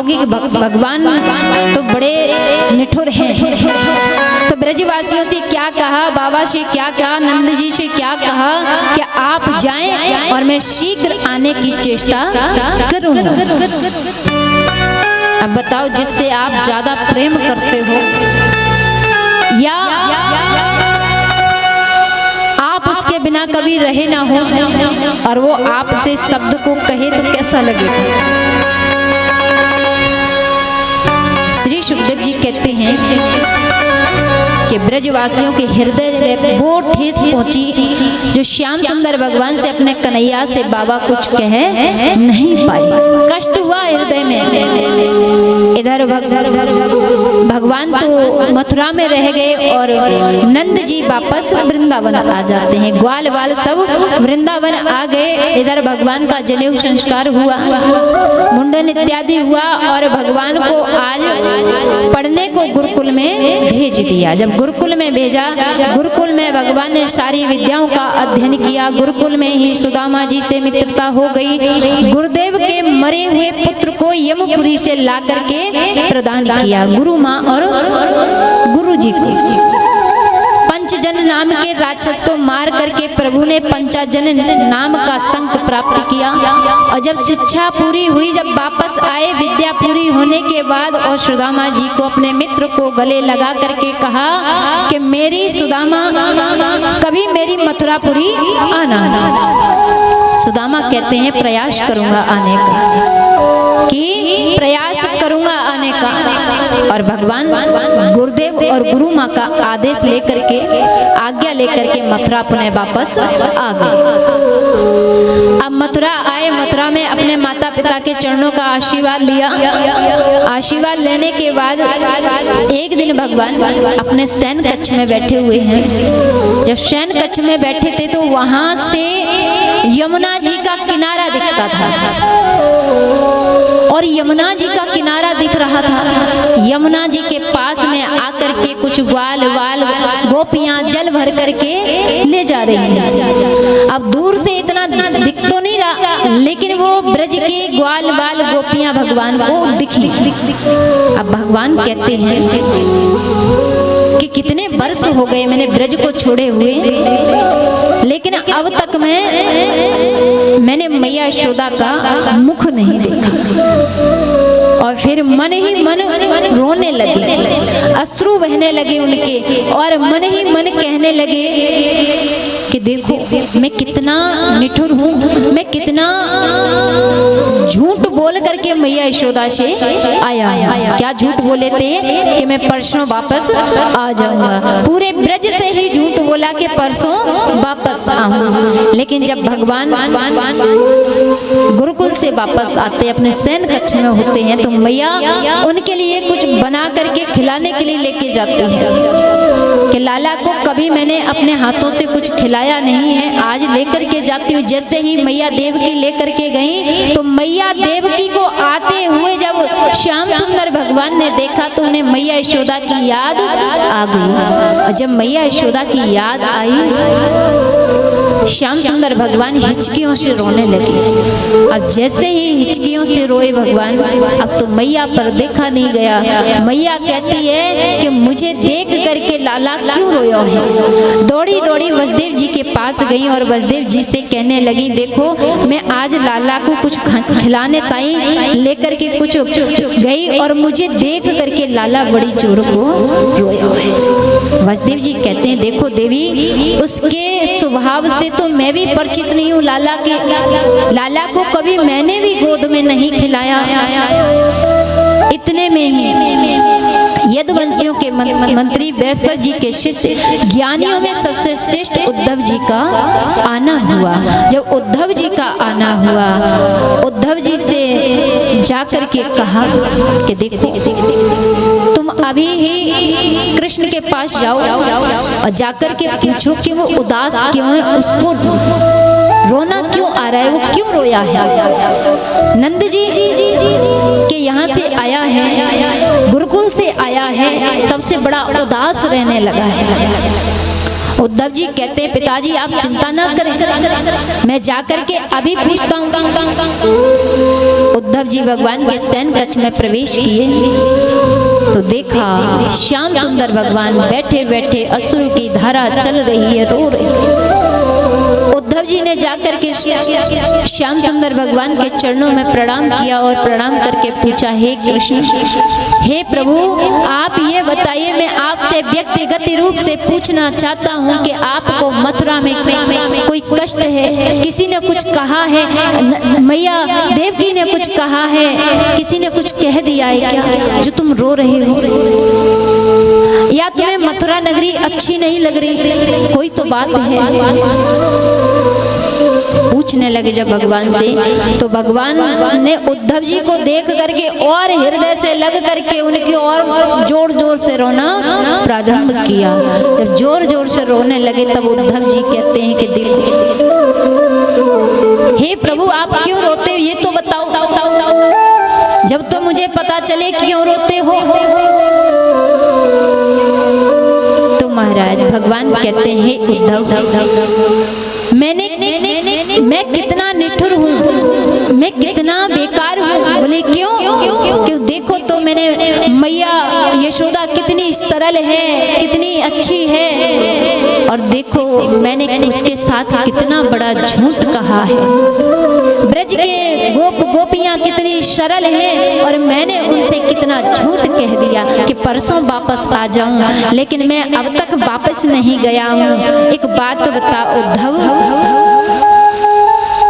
कहोगे कि भगवान तो बड़े निठुर हैं, तो ब्रजवासियों से क्या कहा, बाबा से क्या कहा, नंद जी से क्या कहा कि आप जाएं और मैं शीघ्र आने की चेष्टा करूंगा। अब बताओ, जिससे आप ज्यादा प्रेम करते हो या आप उसके बिना कभी रहे ना हो और वो आपसे शब्द को कहे तो कैसा लगेगा। श्री सुखदेव जी कहते हैं कि ब्रजवासियों के हृदय में वो ठेस पहुंची जो श्याम सुंदर भगवान से अपने कन्हैया से बाबा कुछ कह नहीं पाए। कष्ट हुआ हृदय में। इधर भगवान तो मथुरा में रह गए और नंद जी वापस वृंदावन आ जाते हैं। ग्वाल वाल सब वृंदावन आ गए। इधर भगवान का जनेऊ संस्कार हुआ, मुंडन इत्यादि हुआ और भगवान को आज पढ़ने को गुरुकुल में भेज दिया। जब गुरुकुल में भेजा, गुरुकुल में भगवान ने सारी विद्याओं का अध्ययन किया। गुरुकुल में ही सुदामा जी से मित्रता हो गई। गुरुदेव के मरे हुए पुत्र को यमपुरी से ला करके प्रदान किया गुरु माँ और गुरु जी को। पंचजन नाम के राक्षस को मार करके प्रभु ने पंचाजन नाम का शंख प्राप्त किया। और जब शिक्षा पूरी हुई, जब वापस आए विद्या पूरी होने के बाद, और सुदामा जी को अपने मित्र को गले लगा करके कहा कि मेरी सुदामा कभी मेरी मथुरापुरी आना। सुदामा कहते हैं प्रयास करूंगा आने का, कि प्रयास करूंगा आने का। और भगवान गुरुदेव और गुरु माँ का आदेश लेकर के, आज्ञा लेकर के मथुरा पुनः वापस आ गए। अब मथुरा आए, मथुरा में अपने माता पिता के चरणों का आशीर्वाद लिया। आशीर्वाद लेने के बाद एक दिन भगवान अपने शयन कक्ष में बैठे हुए हैं। जब शयन कक्ष में बैठे थे तो वहां से यमुना जी का किनारा दिखता था और यमुना जी का किनारा दिख रहा था। यमुना जी के पास में आकर के कुछ ग्वाल वाल गोपियां जल भर करके ले जा रही हैं। अब दूर से इतना दिख तो नहीं रहा, लेकिन वो ब्रज के ग्वाल वाल गोपियां भगवान को दिखी। अब भगवान कहते हैं कि कितने वर्ष हो गए मैंने ब्रज को छोड़े हुए, लेकिन अब तक मैंने मैया यशोदा का मुख नहीं देखा। और फिर मन ही मन रोने लगे, अश्रु बहने लगे उनके, और मन ही मन कहने लगे कि देखो मैं कितना निठुर हूँ, मैं कितना झूठ बोल करके मैया यशोदा से आया। क्या झूठ बोले थे कि मैं परसों वापस आ जाऊंगा। पूरे ब्रज से ही झूठ बोला कि परसों वापस आऊंगा। लेकिन जब भगवान गुरुकुल से वापस आते, अपने शयन कक्ष में होते हैं, तो मैया उनके लिए कुछ बना करके खिलाने के लिए लेके जाती है। कि लाला को कभी मैंने अपने हाथों से कुछ खिलाया नहीं है, आज लेकर के जाती हूँ। जैसे ही मैया देवकी लेकर के गई, तो मैया देवकी को आते हुए जब श्याम सुंदर भगवान ने देखा तो उन्हें मैया यशोदा की याद आ गई। और जब मैया यशोदा की याद आई, श्याम सुंदर भगवान हिचकियों से रोने लगे। अब जैसे ही हिचकियों से रोए भगवान, अब तो मैया पर देखा नहीं गया। मैया कहती है कि मुझे देख करके लाला क्यों रोया है। दौड़ी दौड़ी वसुदेव जी के पास गई और वसुदेव जी से कहने लगी, देखो मैं आज लाला को कुछ खिलाने ताई लेकर के कुछ गई और मुझे देख करके लाला बड़ी जोर को रोया है। वसुदेव जी कहते हैं, देखो देवी, उसके स्वभाव से तो मैं भी परिचित नहीं हूँ लाला के। लाला को कभी मैंने भी गोद में नहीं खिलाया। इतने में ही यदुवंशियों के मंत्री बृहस्पति जी के शिष्य ज्ञानियों में सबसे श्रेष्ठ उद्धव जी का आना हुआ। जब उद्धव जी का आना हुआ, उद्धव जी से जाकर के कहा कि देखो तुम अभी ही कृष्ण के पास जाओ और जाकर के पूछो कि वो उदास क्यों है, उसको रोना क्यों आ रहा है, वो क्यों रोया है। नंद जी के यहाँ से आया है, गुरुकुल से आया है, तब से बड़ा उदास रहने लगा है। उद्धव जी कहते हैं पिताजी आप चिंता ना करें, मैं जाकर के अभी पूछता हूँ। उद्धव जी भगवान के शयन कक्ष में प्रवेश किए तो देखा श्याम सुंदर भगवान बैठे बैठे अश्रु की धारा चल रही है, रो रही। उद्धव जी ने जाकर के श्याम सुंदर भगवान के चरणों में प्रणाम किया और प्रणाम करके पूछा, हे कृष्ण, हे प्रभु, आप ये बताइए, मैं आपसे व्यक्तिगत रूप से पूछना चाहता हूँ कि आपको मथुरा में कोई कष्ट है, किसी ने कुछ कहा है, मैया देवकी ने कुछ कहा है, किसी ने कुछ कह दिया है क्या जो तुम रो रहे हो, या तुम्हें मथुरा नगरी अच्छी नहीं लग रही, कोई तो बात है। पूछने लगे जब भगवान से, तो भगवान ने उद्धव जी को देख करके और हृदय से लग करके उनकी और जोर जोर से रोना प्रारंभ किया। जब जोर जोर से रोने लगे तब उद्धव जी कहते हैं कि देखो, हे प्रभु आप क्यों रोते हो ये तो बताओ, जब तो मुझे पता चले क्यों रोते हो। तो महाराज भगवान कहते हैं, उद्धव, मैं कितना निठुर हूँ, मैं कितना बेकार हूँ। बोले क्यों? क्यों देखो तो मैंने मैया यशोदा कितनी सरल है, कितनी अच्छी है, और देखो मैंने उसके साथ कितना बड़ा झूठ कहा है। ब्रज के गोपियां कितनी सरल हैं और मैंने उनसे कितना झूठ कह दिया कि परसों वापस आ जाऊं, लेकिन मैं अब तक वापस नहीं गया हूं। एक बात तो बता उद्धव,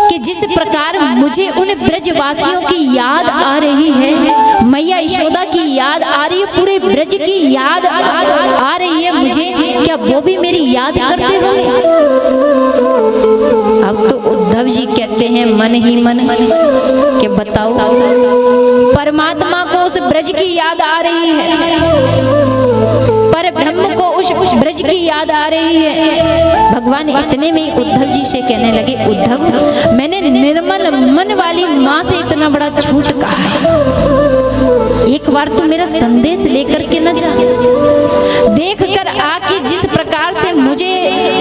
कि जिस प्रकार मुझे उन ब्रजवासियों की याद आ रही है, मैया यशोदा की याद आ रही है, पूरे ब्रज की याद आ रही है मुझे, क्या वो भी मेरी याद करते होंगे? अब तो उद्धव जी कहते हैं मन ही मन कि बताओ, परमात्मा को उस ब्रज की याद आ रही है, पर ब्रह्म को उस ब्रज की याद आ रही है। भगवान इतने में उद्धव जी से कहने लगे, उद्धव मैंने निर्मल मन वाली माँ से इतना बड़ा झूठ कहा है, एक बार तो मेरा संदेश लेकर के न जा, देख कर आके जिस प्रकार से मुझे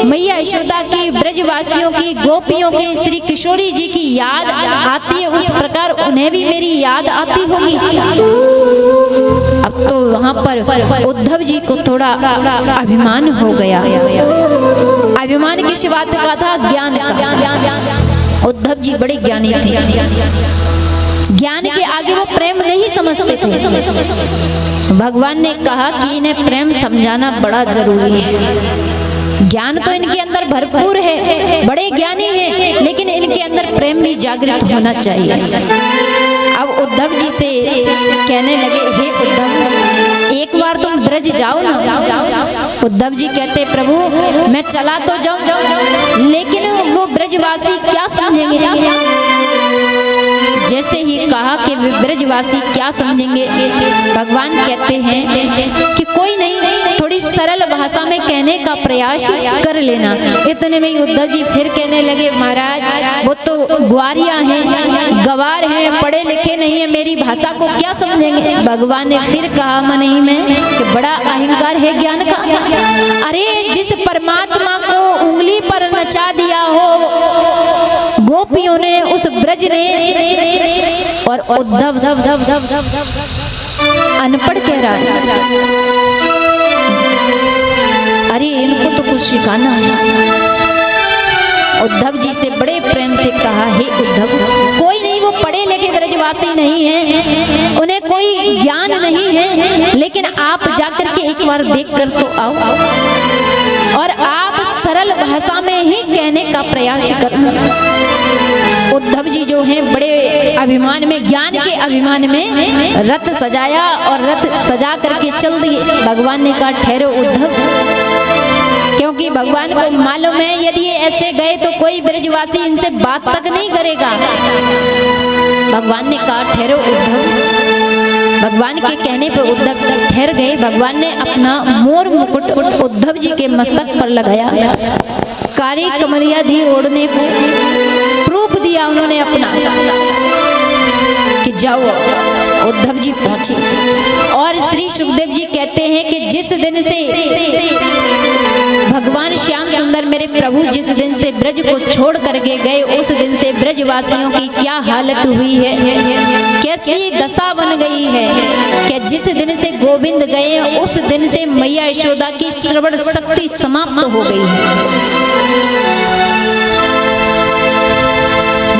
मैया यशोदा की, ब्रजवासियों की, गोपियों की, श्री किशोरी जी की याद आती है, उस प्रकार उन्हें भी मेरी याद आती होगी। अब तो वहाँ पर उद्धव जी को थोड़ा अभिमान हो गया। अभिमान किस बात का था? ज्ञान का। उद्धव जी बड़े ज्ञानी थे, ज्ञान के आगे वो प्रेम नहीं समझते थे। भगवान ने कहा कि इन्हें प्रेम समझाना बड़ा जरूरी है। ज्ञान तो इनके अंदर भरपूर है, बड़े ज्ञानी हैं, लेकिन इनके अंदर प्रेम भी जागृत होना चाहिए। अब उद्धव जी से कहने लगे, हे उद्धव एक बार तुम ब्रज जाओ ना। उद्धव जी कहते, प्रभु मैं चला तो जाऊं, लेकिन वो ब्रजवासी क्या समझेंगे? जैसे ही कहा कि ब्रजवासी क्या समझेंगे, भगवान कहते हैं कि कोई नहीं, थोड़ी सरल भाषा में कहने का प्रयास कर लेना। इतने में ही उद्धव जी फिर कहने लगे, महाराज वो तो ग्वारिया हैं, गवार हैं, पढ़े लिखे नहीं है, मेरी भाषा को क्या समझेंगे? भगवान ने फिर कहा मन ही में कि बड़ा अहंकार है ज्ञान का। अरे जिस परमात्मा को उंगली पर नचा दिया हो गोपियों ने, उस ब्रज ने, और उद्धव अनपढ़ कह रहा है, अरे इनको तो कुछ सिखाना है। उद्धव जी से बड़े प्रेम से कहा, हे उद्धव कोई नहीं, वो पढ़े लिखे ब्रजवासी नहीं है, उन्हें कोई ज्ञान नहीं है, लेकिन आप जाकर के एक बार देख कर तो आओ, और आप सरल भाषा में ही कहने का प्रयास करना। उद्धव जी जो हैं बड़े अभिमान में, ज्ञान के अभिमान में रथ सजाया और रथ सजा करके चल दिए। भगवान ने कहा, ठहरो उद्धव, क्योंकि भगवान को मालूम है यदि ये ऐसे गए तो कोई ब्रजवासी इनसे बात तक नहीं करेगा। भगवान ने कहा, ठहरो उद्धव। भगवान के कहने पर उद्धव ठहर गए। भगवान ने अपना मोर मुकुट उद्धव जी के मस्तक पर लगाया, कारी कमरिया दी ओढ़ने को, प्रूफ दिया उन्होंने अपना कि जाओ। उद्धव जी पहुंचे और श्री सुखदेव जी कहते हैं कि जिस दिन से भगवान श्याम सुंदर मेरे प्रभु जिस दिन से ब्रज को छोड़ करके गए, उस दिन से ब्रजवासियों की क्या हालत हुई है, कैसी दशा बन गई है कि जिस दिन से गोविंद गए उस दिन से मैया यशोदा की श्रवण शक्ति समाप्त हो गई है।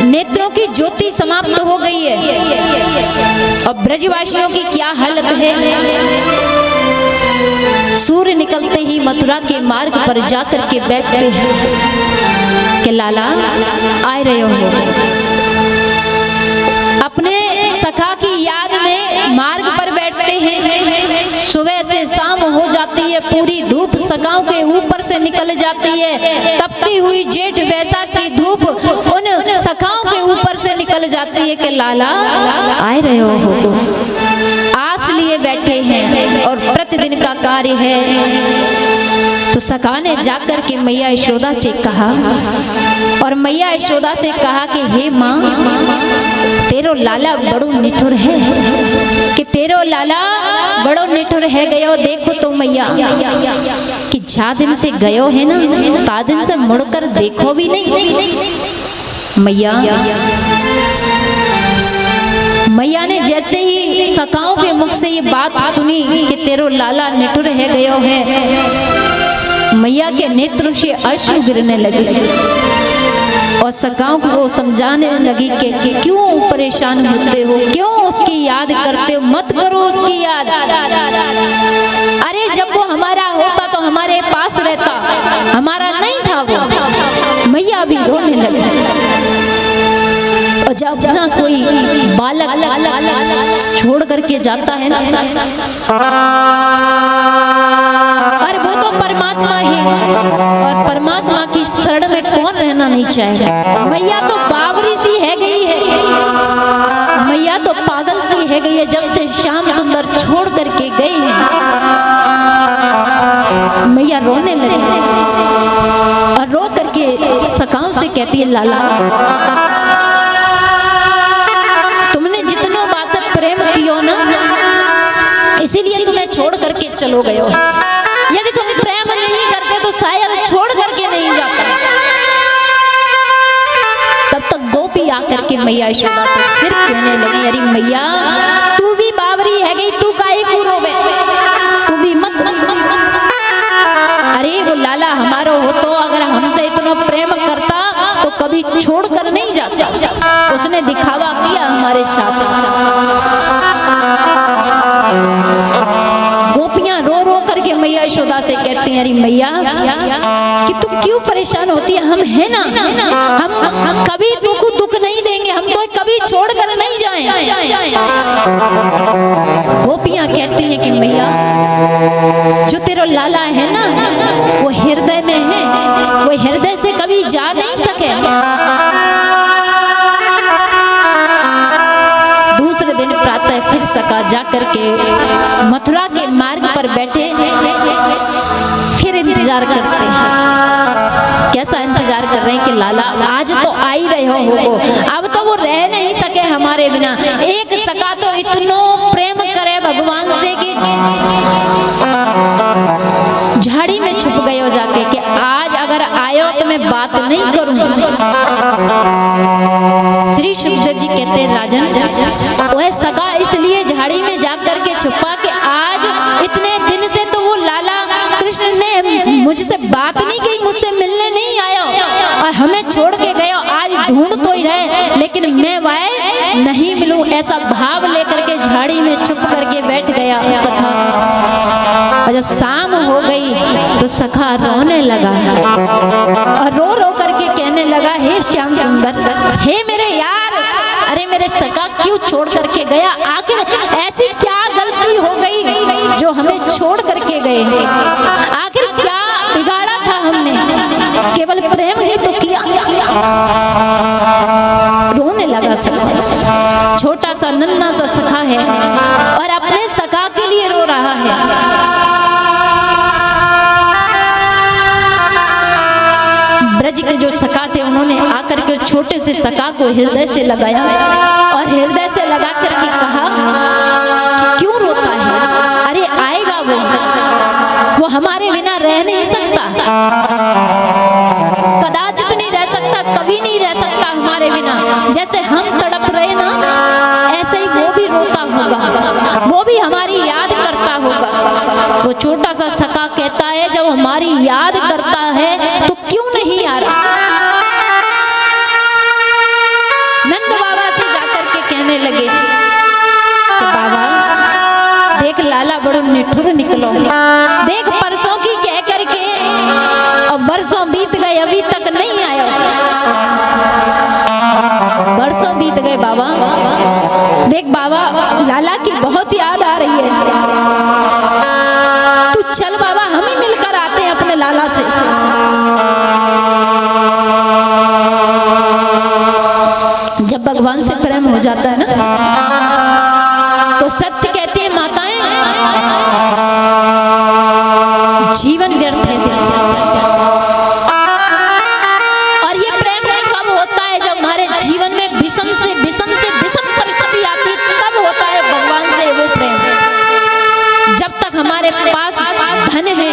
नेत्रों की ज्योति समाप्त हो गई है। और ब्रजवासियों की क्या हालत है। सूर्य निकलते ही मथुरा के मार्ग पर जाकर के बैठते हैं कि लाला आ रहे हो। अपने सखा की याद में मार्ग पर बैठते हैं। सुबह से शाम हो जाती है, पूरी धूप सखाओं के ऊपर से निकल जाती है। तपती हुई जेठ वैसाख की धूप उन सखाओं के ऊपर से निकल जाती है कि लाला आ रहे हो। आस लिए बैठे हैं और प्रतिदिन का कार्य है। तो सखा ने जाकर के मैया यशोदा से कहा, और मैया यशोदा से कहा कि हे माँ, तेरो लाला बड़ो निठुर है, कि तेरो लाला बड़ो निठुर है गयो। देखो तो मैया कि जा दिन से गयो है ना, ता दिन से मुड़कर देखो भी नहीं। मैया ने जैसे ही सखाओं के मुख से ये बात सुनी कि तेरो लाला निठुर है गयो है, मैया के नेत्र से अश्रु गिरने लगे और सखाओं को समझाने लगी कि क्यों परेशान होते हो, क्यों उसकी याद करते हो, मत करो उसकी याद। अरे जब वो हमारा होता तो हमारे पास रहता, हमारा नहीं था वो। मैया भी रोने लगी। और जब ना कोई बालक छोड़ करके जाता है ना, और वो तो परमात्मा है, और परमात्मा की शरण में कौन रहना नहीं चाहेगा। मैया तो बावरी सी है गई है, मैया तो पागल सी है गई है। जब से श्याम सुंदर छोड़ करके गए हैं, मैया रोने लगी और रो करके सखाओं से कहती है, लाला तुमने जितनों बातें प्रेम कियो ना, इसीलिए तुम्हें छोड़ करके चलो गयो। यदि तुम प्रेम नहीं करते तो शायद छोड़ करके नहीं जाता। तब तक गोपी आकर के मैया यशोदा से फिर कहने लगी, अरे मैया तू भी बावरी है गई, तू काहे को रोवे, तू भी मत। अरे वो लाला हमारो हो तो अगर हमसे इतना प्रेम करता तो कभी छोड़ कर नहीं जाता। उसने दिखावा किया हमारे साथ। गोपियां रो रो करके मैया यशोदा से कहती हैं, अरे मैया कि तू क्यों परेशान होती है, हम है ना, हम कभी तुमको दुख नहीं देंगे, हम तो कभी छोड़ कर नहीं जाएं। गोपियां कहती हैं कि मैया जो तेरा लाला है ना, वो हृदय में है, वो हृदय से कभी जा नहीं सके। दूसरे दिन प्रातः फिर सका जाकर के मथुरा के मार्ग पर बैठे फिर इंतजार करते हैं। कैसा इंतजार कर रहे हैं कि लाला आज तो आ ही रहे हो, अब तो वो रह नहीं सके हमारे बिना। एक सका तो इतना प्रेम करे भगवान से कि झाड़ी में छुप गए हो जाके कि आज अगर आयो तो मैं बात नहीं करूंगी। श्री सुखदेव जी कहते हैं, राजन वह सगा इसलिए झाड़ी में जाकर के छुपा कि आज इतने दिन से तो वो लाला कृष्ण ने मुझसे बात नहीं की, मुझसे मिलने नहीं आया और हमें छोड़ के गया। आज ढूंढ तो ही रहे लेकिन मैं वह नहीं मिलूं, ऐसा भाव लेकर के झाड़ी में छुप करके बैठ गया सखा। और जब शाम हो गई तो सखा रोने लगा और रो रो करके कहने लगा, हे श्याम सुंदर, हे मेरे यार, अरे मेरे सखा क्यों छोड़ करके गया, आखिर ऐसी क्या गलती हो गई जो हमें छोड़ करके गए, आखिर क्या बिगाड़ा था हमने, केवल प्रेम ही तो किया। रोने लगा सखा, छोटा सा नन्हा सा सखा है और अपने सखा के लिए रो रहा है। ब्रज के जो सखा थे उन्होंने आकर के छोटे से सखा को हृदय से लगाया और हृदय से लगा करके कहा, क्यों रोता है, अरे आएगा वो हमारे बिना रह नहीं सकता। छोटा सा सखा कहता है जब हमारी याद करता है तो क्यों नहीं आ रहा। नंद बाबा से जाकर के कहने लगे कि बाबा देख लाला बड़ो निठुर निकलो, देख परसों की कह करके और वर्षों बीत गए अभी तक नहीं आया। वर्षों बीत गए बाबा, देख बाबा लाला की बहुत याद आ रही है, तू चल बाबा हम ही मिलकर आते हैं अपने लाला से। जब भगवान से प्रेम हो जाता है ना तो सत्य कहती है माताएं जीवन व्यर्थ है। और ये प्रेम कब होता है जब हमारे जीवन में विषम से विषम परिस्थिति आती है, तब होता है भगवान से वो प्रेम। जब तक हमारे पास धन है,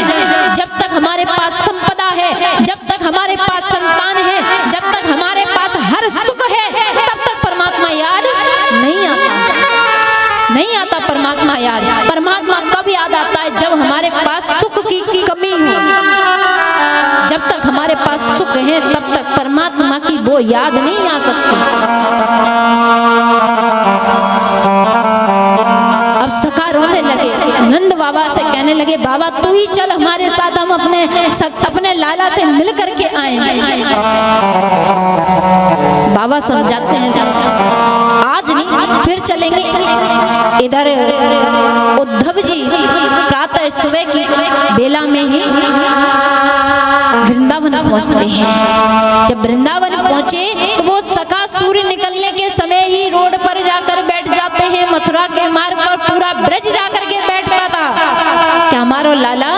जब तक हमारे पास संपदा है, जब तक हमारे पास संतान है, जब तक हमारे पास हर सुख है, तब तक परमात्मा याद नहीं आता। नहीं आता परमात्मा याद। परमात्मा कब याद आता है जब हमारे पास सुख की कमी हो। जब तक हमारे पास सुख है तब तक परमात्मा की वो याद नहीं आ सकती। अब सखा रोने लगे, नंद बाबा से कहने लगे बाबा तू ही चल हमारे साथ, हम अपने लाला से मिल करके आए। बाबा समझाते हैं आज नहीं फिर चलेंगे। इधर उद्धव जी प्रातः सुबह की बेला में ही वृंदावन पहुंचते हैं। जब वृंदावन पहुंचे तो वो सखा सूर्य निकलने के समय ही रोड पर जाकर बैठ जाते हैं। मथुरा के मार्ग पर पूरा ब्रज जाकर के बैठता था कि हमारो लाला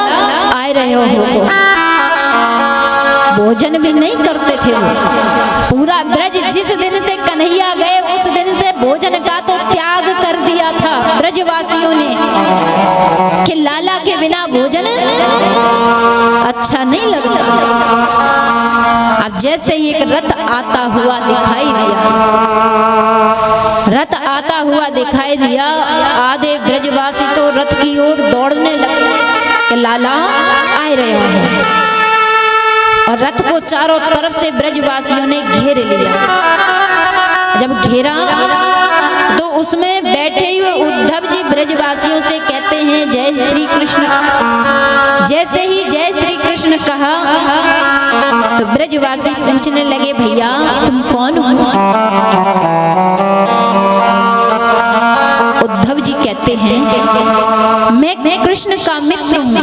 आए रहे हो। भोजन भी नहीं करते थे वो। पूरा ब्रज जिस दिन से कन्हैया गए उस दिन से भोजन का तो त्याग कर दिया था ब्रजवासियों ने कि लाला के बिना भोजन अच्छा नहीं लगता। अब जैसे ही एक रथ आता हुआ दिखाई दिया, रथ आता हुआ दिखाई दिया, आधे ब्रजवासी तो रथ की ओर दौड़ने लगे कि लाला आए रहे हैं। और रथ को चारों तरफ से ब्रजवासियों ने घेर लिया। जब घेरा तो उसमें बैठे हुए उद्धव जी ब्रजवासियों से कहते हैं जय श्री कृष्ण। जैसे ही जय श्री कृष्ण कहा तो ब्रजवासी पूछने लगे भैया तुम कौन हो। उद्धव जी कहते हैं मैं कृष्ण का मित्र हूँ,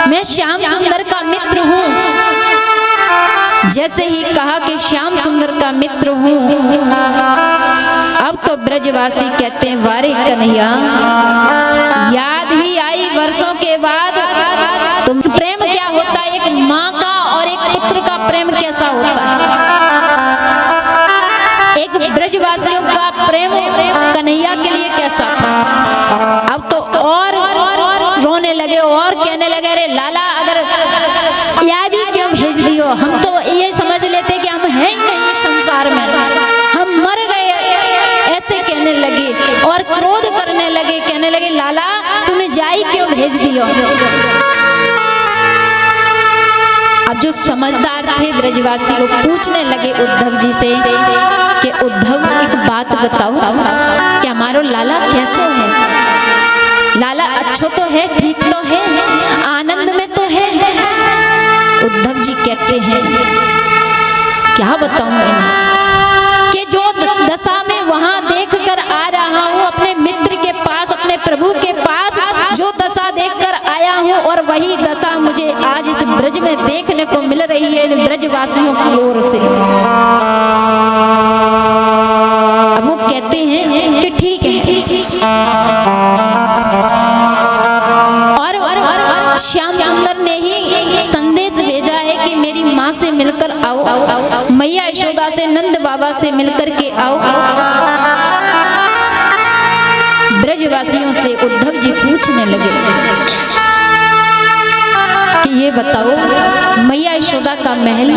मैं श्याम सुंदर का मित्र हूँ। जैसे ही कहा कि श्याम सुंदर का मित्र हूँ, अब तो ब्रजवासी कहते हैं वारे कन्हैया याद ही आई वर्षों के बाद। तुम प्रेम क्या होता है, एक माँ का और एक पुत्र का प्रेम कैसा होता है, एक ब्रजवासियों का प्रेम कन्हैया के लिए कैसा था। अब तो और रोने लगे और कहने लगे अरे लाला अगर या भी क्यों भेज दियो, हम तो ये समझ लेते कि हम हैं ही नहीं इस संसार में, हम मर गए। ऐसे कहने लगे और क्रोध करने लगे, कहने लगे लाला तूने जाई क्यों भेज दियो। अब जो समझदार थे ब्रजवासी वो पूछने लगे उद्धव जी से कि उद्धव एक बात बताओ कि हमारो लाला कैसो है, लाला अच्छो तो है, ठीक तो है, आनंद में तो है। उद्धव जी कहते हैं क्या बताऊं मैं कि जो दशा में वहां देख कर आ रहा हूँ अपने मित्र के पास, अपने प्रभु के पास जो दशा देखकर आया हूँ और वही दशा मुझे आज इस ब्रज में देखने को मिल रही है इन ब्रजवासियों की ओर से। अब वो कहते हैं कि ठीक है। और श्याम सुंदर ने ही संदेश भेजा है कि मेरी माँ से मिलकर आओ, मैया यशोदा से नंद बाबा से मिलकर के आओ। ब्रजवासियों से उद्धव जी पूछने लगे कि ये बताओ मैया यशोदा का महल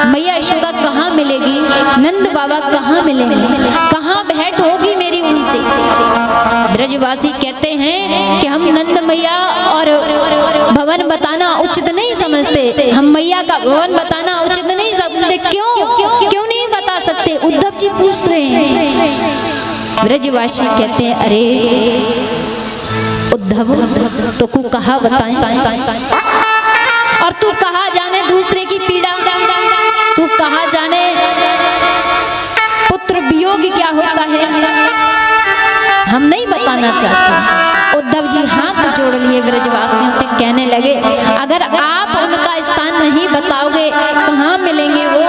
मैया यशोदा कहाँ मिलेगी, नंद बाबा कहाँ मिलेंगे, कहाँ भेंट होगी मेरी उनसे। ब्रजवासी कहते हैं कि हम नंद मैया और भवन बताना उचित नहीं समझते, हम मैया का भवन बताना उचित नहीं समझते। क्यों नहीं बता सकते? उद्धव जी पूछ रहे हैं। ब्रजवासी कहते हैं अरे उद्धव तो को कहा बताएं, और तू कहा जाने दूसरे की पीड़ा, तू कहा जाने पुत्र वियोग क्या होता है, हम नहीं बताना चाहते। उद्धव जी हाथ जोड़ लिए ब्रजवासियों से, कहने लगे अगर आप उनका स्थान नहीं बताओगे कहाँ मिलेंगे वो,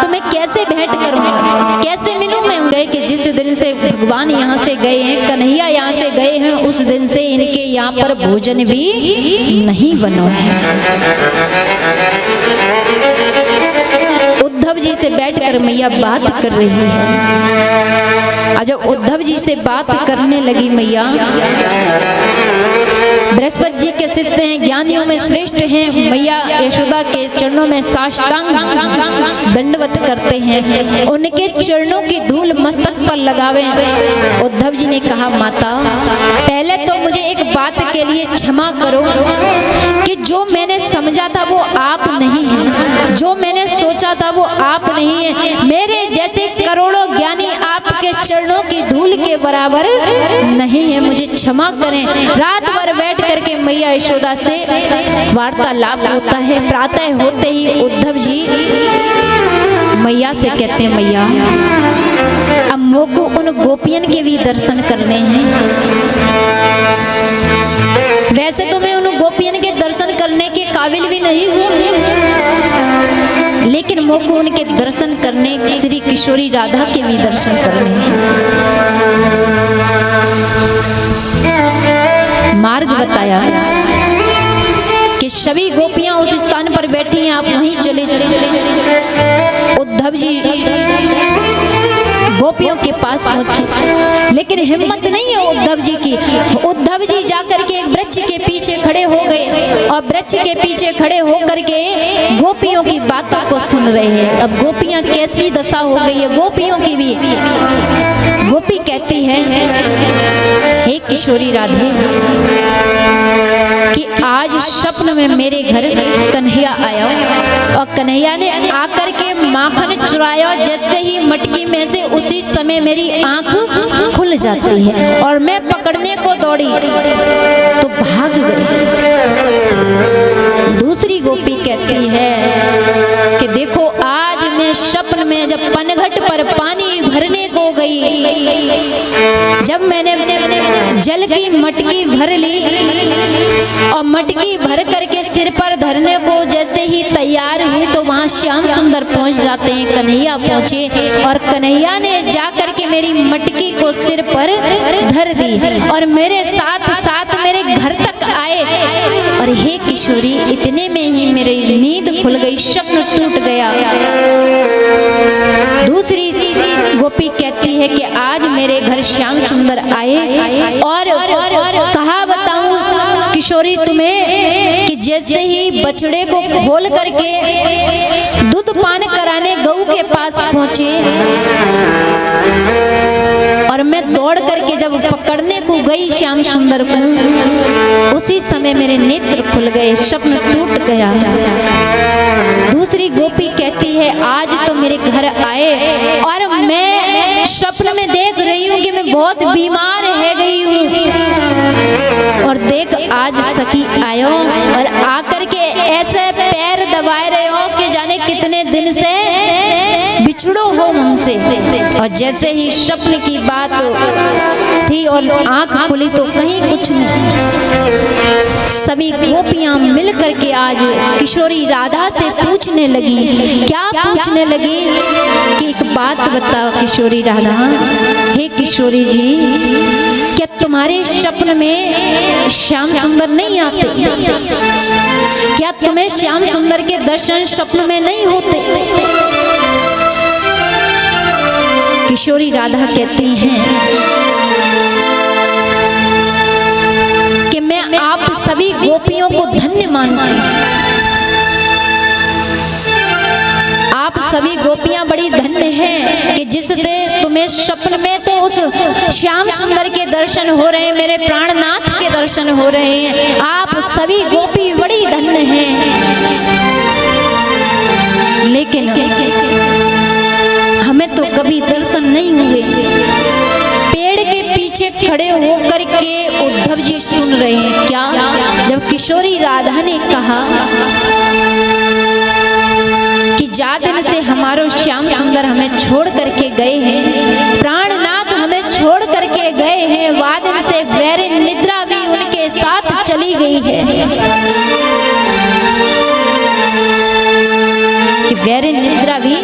तो मैं कैसे भेंट करूंगा, कैसे मिलूं मैं उनसे? कि जिस दिन से भगवान यहाँ से गए हैं, कन्हैया यहाँ से गए हैं, उस दिन से इनके यहाँ पर भोजन भी नहीं बना है। उद्धव जी से बैठकर मैया बात कर रही है। और जब उद्धव जी से बात करने लगी मैया, बृहस्पति जी के शिष्य हैं, ज्ञानियों में श्रेष्ठ हैं, मैया यशोदा के चरणों में साष्टांग दंडवत करते हैं, उनके चरणों की धूल मस्तक पर लगावे। उद्धव जी ने कहा माता पहले तो मुझे एक बात के लिए क्षमा करो कि जो मैंने समझा था वो आप नहीं है, जो मैंने सोचा था वो आप नहीं है, मेरे जैसे करोड़ों ज्ञानी आपके चरणों की धूल के बराबर नहीं है, मुझे क्षमा करें। रात भर बैठ करके मैया यशोदा से वार्तालाप होता है। प्रातः होते ही उद्धव जी मैया से कहते हैं मैया अब मोको उन गोपियन के भी दर्शन करने हैं। वैसे तो मैं उन गोपियन के दर्शन करने के काबिल भी नहीं हूँ, लेकिन मोको उनके दर्शन करने, श्री किशोरी राधा के भी दर्शन करने हैं। मार्ग बताया कि सभी गोपियां उस स्थान पर बैठी हैं, आप वहीं चले चले। उद्धव जी गोपियों के पास पहुंचे, लेकिन हिम्मत नहीं है उद्धव जी की। उद्धव जी जाकर के एक वृक्ष के पीछे खड़े हो गए और वृक्ष के पीछे खड़े होकर के गोपियों की बातों को सुन रहे हैं। अब गोपियां कैसी दशा हो गई है गोपियों की भी। गोपी कहती है हे किशोरी राधे कि आज स्वप्न में मेरे घर कन्हैया आया और कन्हैया ने आकर के माखन चुराया। जैसे ही मटकी में से उसी समय मेरी आंख खुल जाती है और मैं पकड़ने को दौड़ी तो भाग गई। दूसरी गोपी कहती है कि देखो आज मैं स्वप्न में जब पनघट पर पानी भरने को गई, जब मैंने जल की मटकी भर ली और मटकी भर करके सिर पर धरने को जैसे ही तैयार हुई तो वहां श्याम सुंदर पहुंच जाते हैं। कन्हैया पहुंचे और कन्हैया ने जाकर के मेरी मटकी को सिर पर धर दी और मेरे साथ साथ मेरे घर तक आए। और हे किशोरी इतने में ही मेरी नींद खुल गई, स्वप्न टूट गया। दूसरी गोपी कहती है कि आज मेरे घर श्याम सुंदर आए और कहा बताऊं किशोरी तुम्हें कि जैसे ही बछड़े को खोल करके दूध पान कराने गऊ के पास पहुंचे और मैं दौड़ करके जब पकड़ने को गई श्याम सुंदर को, उसी समय मेरे नेत्र खुल गए, स्वप्न टूट गया। दूसरी गोपी कहती है आज तो मेरे घर आए और मैं स्वप्न में देख रही हूँ कि मैं बहुत बीमार है गई हूँ और देख आज सखी आयो और आकर के ऐसे पैर दबाए रहे हो कि जाने कितने दिन से बिछड़ो हो हमसे। और जैसे ही स्वप्न की बात थी और आंख खुली तो कहीं कुछ नहीं। सभी गोपियां मिल करके आज किशोरी राधा से पूछने लगी। क्या पूछने लगी कि एक बात बताओ किशोरी राधा, हे किशोरी जी क्या तुम्हारे स्वप्न में श्याम सुंदर नहीं आते? क्या तुम्हें श्याम सुंदर के दर्शन स्वप्न में नहीं होते? किशोरी राधा कहती हैं कि मैं आप सभी गोपियों को धन्य मानती हूँ। आप सभी गोपियां बड़ी धन्य हैं कि जिससे तुम्हें सपन में तो उस श्याम सुंदर के दर्शन हो रहे हैं, मेरे प्राणनाथ के दर्शन हो रहे हैं। आप सभी गोपी बड़ी धन्य हैं, लेकिन हमें तो कभी दर्शन नहीं हुए। पेड़ के पीछे खड़े होकर के उद्धव जी सुन रहे हैं क्या, जब किशोरी राधा ने कहा कि जा दिन से हमारो श्याम सुंदर हमें छोड़ करके गए हैं, प्राणनाथ हमें छोड़ करके गए हैं, वादिन से वैरी निद्रा भी उनके साथ चली गई है, कि वैरी निद्रा भी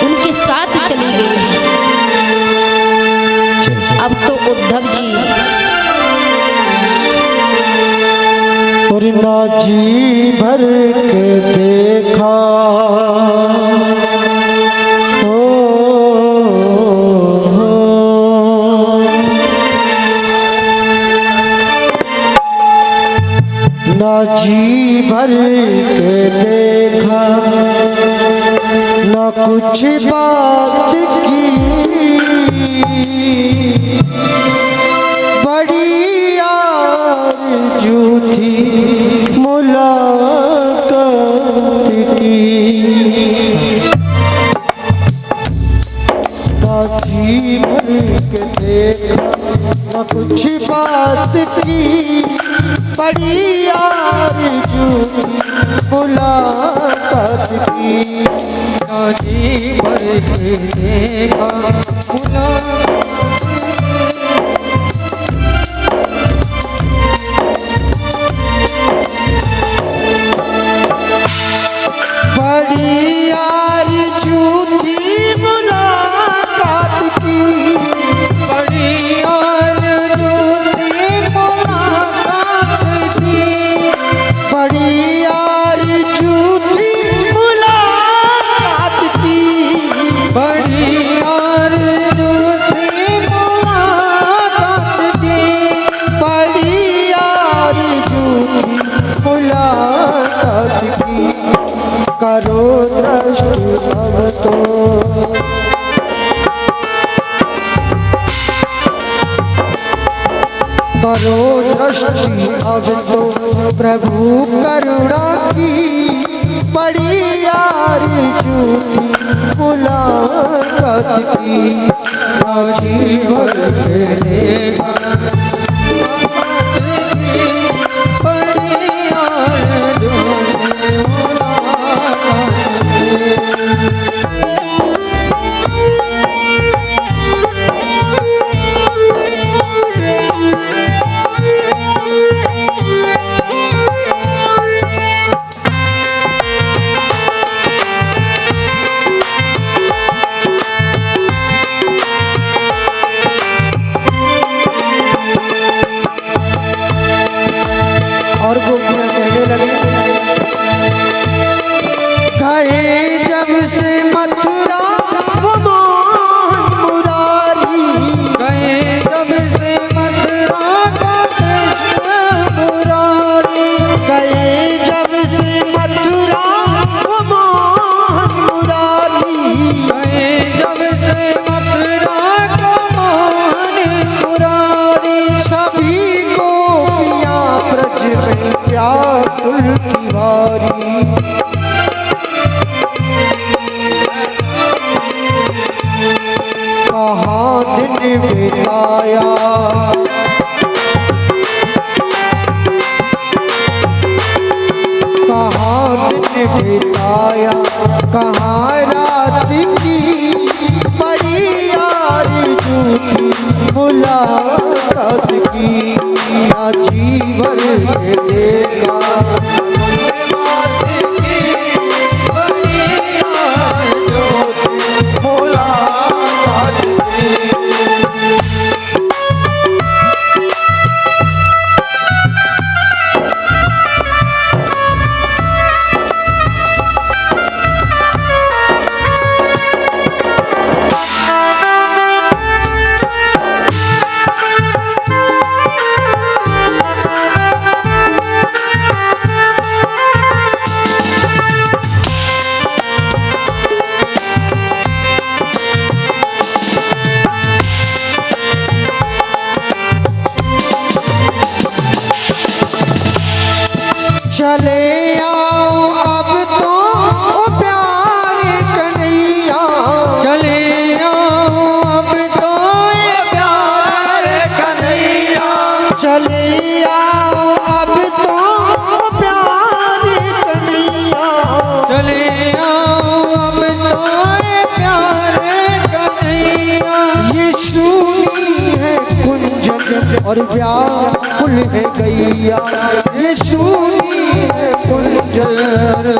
उनके साथ चली गई है। अब तो उद्धव जी और ना जी भर के देखा ना जी भर के देखा, ना कुछ बात की, बड़ी आरज़ू थी मुलाकात की। ना जी भर के देखा, ना कुछ बात की, बड़ी आरज़ू मुलाकात की। ना जी भर के देखा मुलाकात, बड़ी आरज़ू थी मुलाकात की, बड़ी आरज़ू थी मुलाकात की, बड़ी आरज़ू थी मुलाकात की, बड़ी आरज़ू थी मुलाकात की, बड़ी आरज़ू थी मुलाकात की। करो दृष्टि अब तो, करो दृष्टि अब तो प्रभु करुणा की, बड़ी आरज़ू मुलाकात की। राजी भर के देखा बड़ी आरज़ू और गोपियां कहने लगी, गए जब से मथुरा वो मोहन मुरारी, गए जब से मथुरा का कृष्ण मुरारी, गए जब से मथुरा वो मोहन मुरारी, गए जब से मथुरा का मोहन मुरारी। सभी गोपियां ब्रज में व्याकुल थी भारी, कहाँ दिन बिताया, कहाँ दिन बिताया, कहाँ रात की, बड़ी आरज़ू थी मुलाकात की। ना जी भर के देखा चले आओ अब तो ओ प्यारे कन्हैया, चले आओ अब तो ये प्यारे कन्हैया, चले आओ अब तो ओ प्यारे कन्हैया, चले आओ अब तो ये प्यारे कन्हैया। ये सुनी है कुंजन और व्याकुल है गैया, ये सुनी है कुंजन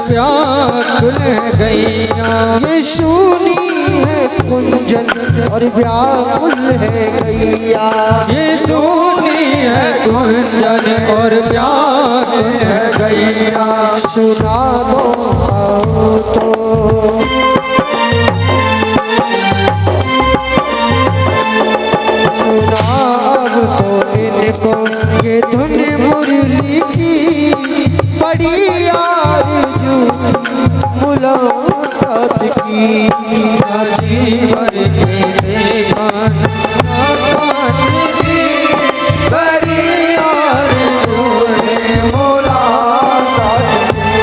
व्याकुल गैया, ये सुनी है कुंजन और व्याकुल है गैया, ये सुनी है कुंजन और व्याकुल है गैया। सुना दो आओ तो सुना अब तो इनको ये धुन मुरली की बड़ी आरज़ू मुलाकात की, जीवन के देखा बड़ी आरज़ू है मुलाकात की,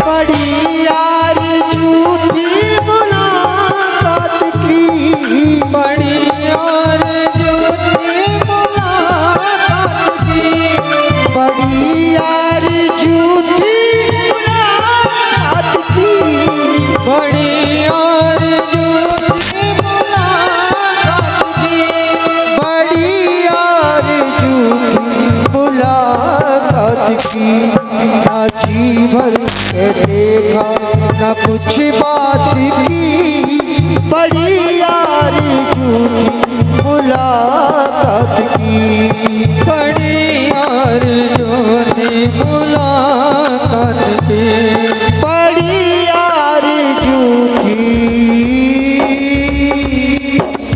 बड़ी आरज़ू थी मुलाकात की, बड़ी आरज़ू थी मुलाकात की, बड़ी आरज़ू थी मुलाकात की, बड़ी आरज़ू थी मुलाकात की, बड़ी आरज़ू थी मुलाकात की। ना जी भर के देखा ना कुछ बात की, बड़ी आरज़ू थी मुलाकात की, बड़ी आरज़ू थी मुलाकात की, बड़ी आरज़ू थी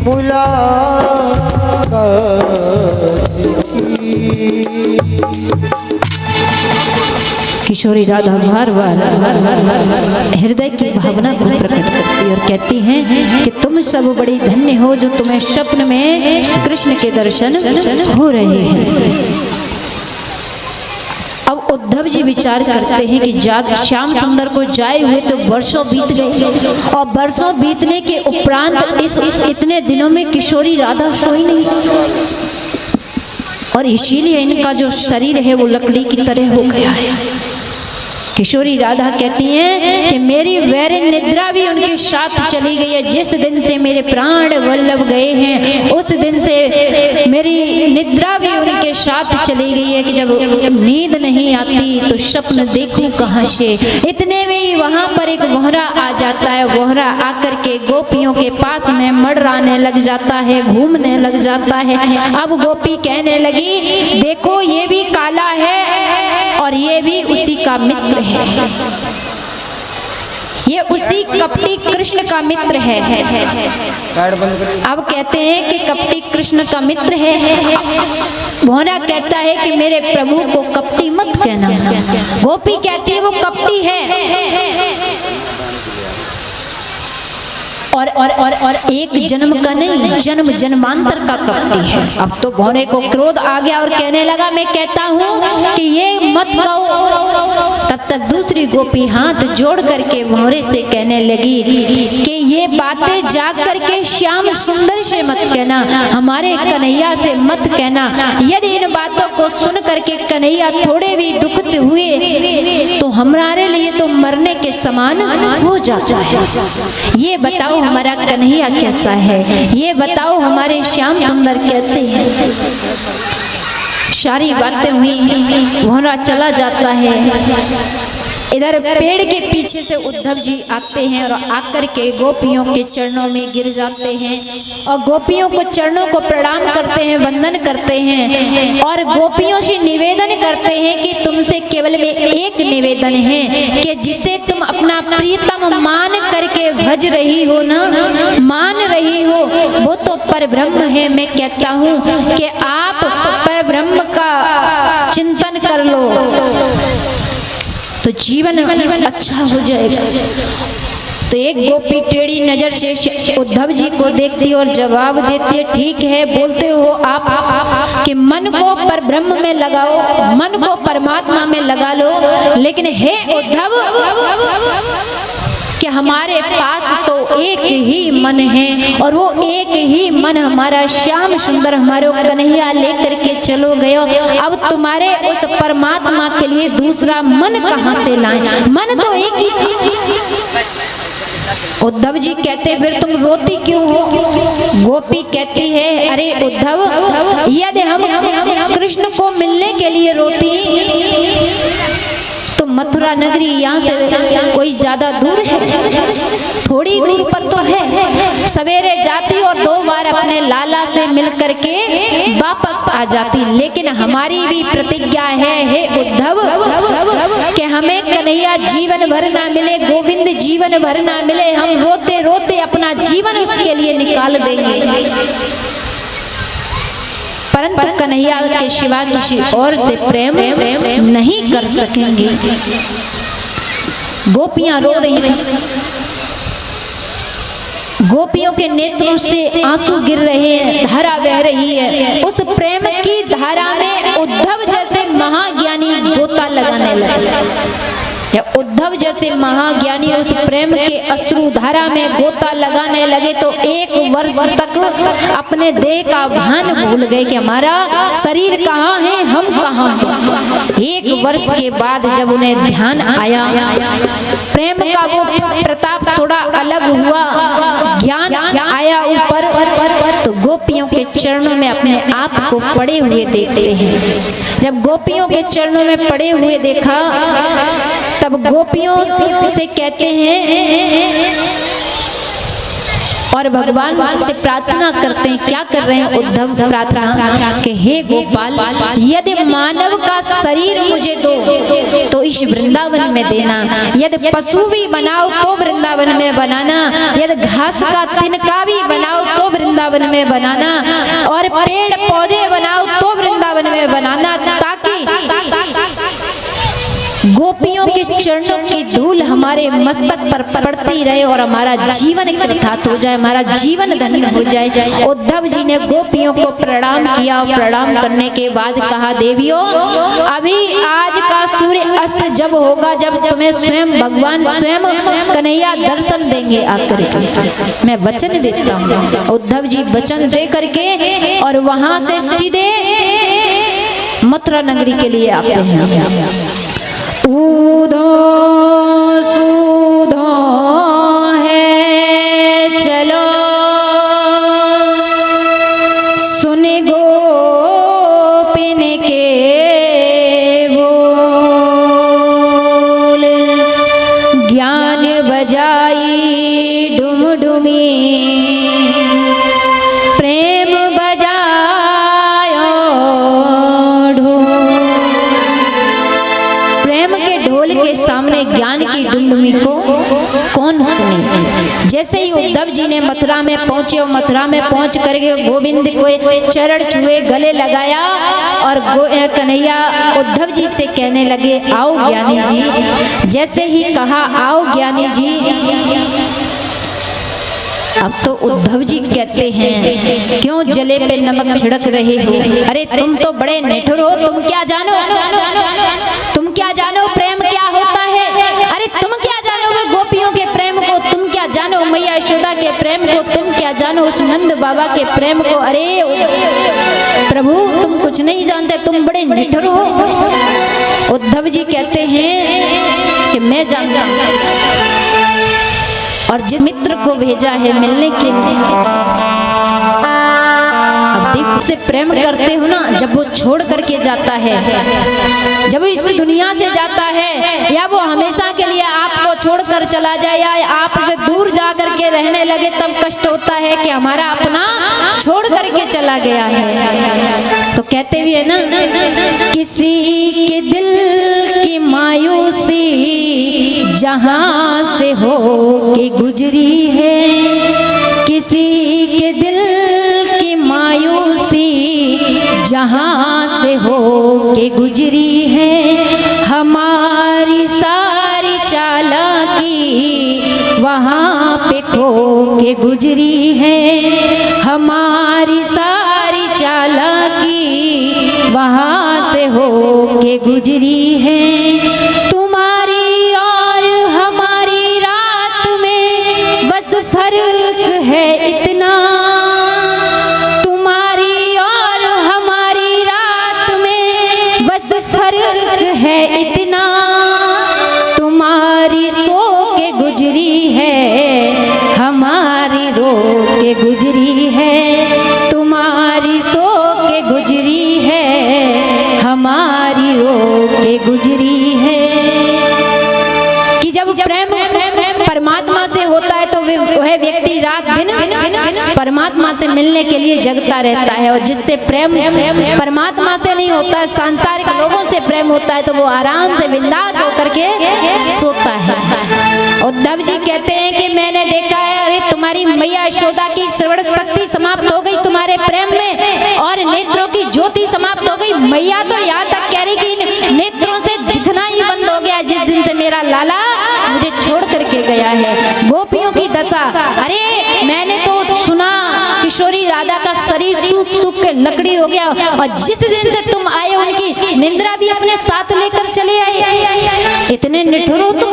मुलाकात की। किशोरी राधा बार बार हृदय की भावना को प्रकट करती और कहती हैं कि तुम सब बड़ी धन्य हो जो तुम्हें स्वप्न में कृष्ण के दर्शन हो रहे हैं। अब उद्धव जी विचार करते हैं कि श्याम सुंदर को जाए हुए तो वर्षों बीत गए और वर्षों बीतने के उपरांत इतने दिनों में किशोरी राधा सोई नहीं और इसीलिए इनका जो शरीर है वो लकड़ी की तरह हो गया है। किशोरी राधा कहती हैं कि मेरी वैर निद्रा भी उनके साथ चली गई है। जिस दिन से मेरे प्राण वल्लभ गए हैं उस दिन से मेरी निद्रा भी उनके साथ चली गई है कि जब नींद नहीं आती तो स्वप्न देखूं कहां से। इतने में ही वहां पर एक मोहरा आ जाता है। मोहरा आकर के गोपियों के पास में मड़राने लग जाता है, घूमने लग जाता है। अब गोपी कहने लगी देखो ये भी काला है और ये भी उसी का मित्र है, ये उसी कपटी कृष्ण का मित्र है। अब कहते हैं कि कपटी कृष्ण का मित्र है। मोहरा कहता है कि मेरे प्रभु को कपटी मत कहना। गोपी कहती है वो कपटी है और एक जन्म का नहीं, जन्म जन्मांतर का कपटी है। अब तो भौरे को क्रोध आ गया और कहने लगा मैं कहता हूँ कि ये मत कहो। तब तक दूसरी गोपी हाथ जोड़ करके भौरे से कहने लगी कि ये बातें जा करके श्याम सुंदर से मत कहना, हमारे कन्हैया से मत कहना। यदि इन बातों को सुन करके कन्हैया थोड़े भी दुखित हुए तो हमारे लिए तो मरने के समान हो जाता है। ये बताओ हमारा कन्हैया कैसा है, ये बताओ हमारे श्याम सुंदर कैसे हैं। सारी बातें हुई, मोहरा चला जाता है। इधर पेड़ के पीछे से उद्धव जी आते हैं और आकर के गोपियों के चरणों में गिर जाते हैं और गोपियों को चरणों को प्रणाम करते हैं, वंदन करते हैं और गोपियों से निवेदन करते हैं कि तुमसे केवल में एक निवेदन है कि जिसे तुम अपना प्रीतम मान करके भज रही हो ना, मान रही हो, वो तो परब्रह्म है। मैं कहता हूँ कि आप परब्रह्म का चिंतन कर लो तो जीवन अच्छा हो जाएगा। तो एक गोपी टेढ़ी नजर से उद्धव जी को देखती और जवाब देती है ठीक है बोलते हो आप कि कि मन को पर ब्रह्म में लगाओ, मन को परमात्मा में लगा लो। लेकिन हे उद्धव कि हमारे पास तो एक ही मन है और वो एक ही मन हमारा श्याम सुंदर हमारे कन्हैया लेकर के चलो गए। अब तुम्हारे उस परमात्मा के लिए दूसरा मन कहाँ से लाएं? मन तो एक ही था। उद्धव जी कहते फिर तुम रोती क्यों हो? गोपी कहती है अरे उद्धव, यदि हम कृष्ण को मिलने के लिए रोती तो मथुरा नगरी यहाँ से कोई ज्यादा दूर है? थोड़ी दूर पर तो है। सवेरे जाती और 2 बार अपने लाला से मिल करके वापस आ जाती। लेकिन हमारी भी प्रतिज्ञा है हे उद्धव कि हमें कन्हैया जीवन भर ना मिले, गोविंद जीवन भर ना मिले, हम रोते रोते अपना जीवन उसके लिए निकाल देंगे, परंतु कन्हैया के सिवा किसी और से प्रेम नहीं कर सकेंगे। गोपियां रो रही थी, गोपियों के नेत्रों से आंसू गिर रहे हैं, धारा बह रही है। उस प्रेम की धारा में उद्धव जैसे महाज्ञानी गोता लगाने लगे। जब उद्धव जैसे महाज्ञानी उस प्रेम के अश्रु धारा में गोता लगाने लगे तो 1 वर्ष तक अपने देह का भान भूल गए कि हमारा शरीर कहाँ है, हम कहाँ हैं। 1 वर्ष के बाद जब उन्हें ध्यान आया, प्रेम का वो प्रताप थोड़ा अलग हुआ, ज्ञान आया ऊपर, तो गोपियों के चरणों में अपने आप को पड़े हुए देखते हैं। जब गोपियों के चरणों में पड़े हुए देखा तब गोपियों से कहते हैं और भगवान से प्रार्थना करते हैं। क्या कर रहे हैं उद्धव? प्रार्थना कि हे गोपाल, यदि मानव का शरीर मुझे दो तो इस वृंदावन में देना, यदि पशु भी बनाओ तो वृंदावन में बनाना, यदि घास का तिनका भी बनाओ तो वृंदावन में बनाना, और पेड़ पौधे बनाओ तो वृंदावन में बनाना, ताकि गोपियों के चरणों की धूल हमारे मस्तक पर पड़ती रहे और हमारा जीवन कृतार्थ हो जाए, हमारा जीवन धन्य हो जाए। उद्धव जी ने गोपियों को प्रणाम किया और प्रणाम करने के बाद कहा, देवियों अभी आज का सूर्य अस्त जब होगा, जब तुम्हें स्वयं भगवान स्वयं कन्हैया दर्शन देंगे आकर के, मैं वचन देता हूँ। उद्धव जी वचन दे करके और वहां से सीधे मथुरा नगरी के लिए आते हैं। ऊधो सूधो है चलो, सुन गोपिन के बोल, ज्ञान बजाई डुमडुमी, प्रेम बजायो ढोल। प्रेम के ढोल के सामने ज्ञान की डुमडुमी को कौन सुने? जैसे ही उद्धव जी ने मथुरा में पहुंचे और मथुरा में पहुंच करके गोविंद को चरण छुए, गले लगाया और कन्हैया उद्धव जी से कहने लगे, आओ ज्ञानी जी। जैसे ही कहा आओ ज्ञानी जी, अब तो उद्धव जी कहते हैं, क्यों जले पे नमक छिड़क रहे हो? अरे तुम तो बड़े निठुर हो, तुम क्या जानो, तुम क्या जानो प्रेम क्या होता है? अरे तुम क्या जानो वे गोपियों के प्रेम को, तुम क्या जानो मैया यशोदा के प्रेम को, तुम क्या जानो उस नंद बाबा के प्रेम को? अरे प्रभु तुम कुछ नहीं जानते, तुम बड़े निठुर हो। उद्धव जी कहते हैं कि मैं जानता हूं, और जिस मित्र को भेजा है मिलने के लिए, अब दीप से प्रेम करते हो ना, जब वो छोड़ करके जाता है, जब वो इस दुनिया से जाता है, या वो हमेशा के लिए आपको छोड़कर चला जाए या आपसे दूर जा करके रहने लगे, तब कष्ट होता है कि हमारा अपना छोड़ करके चला गया है। तो कहते भी है ना, किसी के दिल की मायूसी जहां से हो के गुजरी है, किसी के दिल की मायूसी जहां से हो के गुजरी है, हमारी सारी चालाकी वहां पे खो के गुजरी है, हमारी सारी चालाकी हो के गुजरी है, तुम्हारी और हमारी रात में बस फर्क है इतना, तुम्हारी और हमारी रात में बस फर्क है इतना, तुम्हारी सो के गुजरी है, हमारी रो के गुजरी है, तुम्हारी सो के गुजरी है, हमारी रो के गुजरी है। कि जब प्रेम परमात्मा से होता है तो वह व्यक्ति रात दिन परमात्मा से मिलने के लिए जगता रहता है, और जिससे प्रेम परमात्मा से नहीं होता है, सांसारिक लोगों से प्रेम होता है, तो वो आराम से बिंदास होकर के सोता है। उद्धव जी कहते हैं कि मैंने देखा है, अरे तुम्हारी मैया यशोदा की श्रवण शक्ति समाप्त हो गई तुम्हारे प्रेम में, और नेत्रों की ज्योति समाप्त हो गई। मैया तो यहाँ तक कह रही कि नेत्रों से दिखना ही बंद हो गया जिस दिन से मेरा लाला मुझे छोड़ करके गया है। गोपियों की दशा, अरे मैंने तो सुना किशोरी राधा का शरीर सूख सूख के लकड़ी हो गया, और जिस दिन से तुम आए उनकी निंद्रा भी अपने साथ लेकर चले आए। इतने निठुर हो तुम।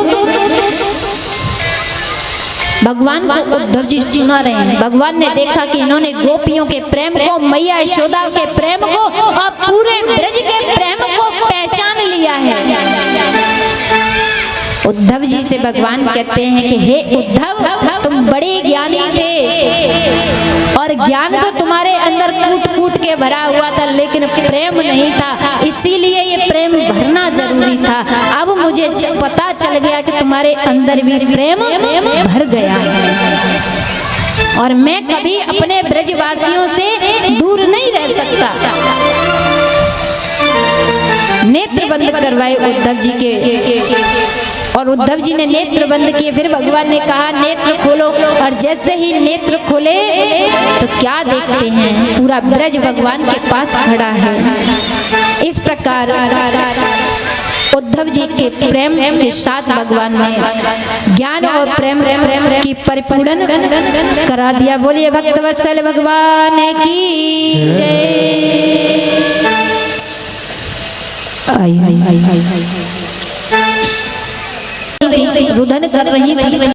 भगवान को उद्धव जी सुना रहे हैं। भगवान ने देखा कि इन्होंने गोपियों के प्रेम को, मैया यशोदा के प्रेम को और पूरे ब्रज के प्रेम को पहचान लिया है। उद्धव जी से भगवान कहते हैं कि हे उद्धव, तुम बड़े ज्ञानी थे, और ज्ञान तो तुम्हारे अंदर कूट कूट के भरा हुआ था, लेकिन प्रेम नहीं था, इसीलिए ये प्रेम भरना जरूरी था। अब मुझे पता चल गया कि तुम्हारे अंदर भी प्रेम भर गया है, और मैं कभी अपने ब्रजवासियों से दूर नहीं रह सकता। नेत्र बंद करवाए उद्धव जी के, और उद्धव जी ने नेत्र बंद किए। फिर भगवान ने कहा नेत्र खोलो, और जैसे ही नेत्र खोले तो क्या देखते हैं, पूरा ब्रज भगवान के पास खड़ा है। इस प्रकार उद्धव जी के प्रेम के साथ भगवान ने ज्ञान और प्रेम की परिपूर्ण करा दिया। बोलिए भक्तवत्सल भगवान की जय। रुदन कर रही थी।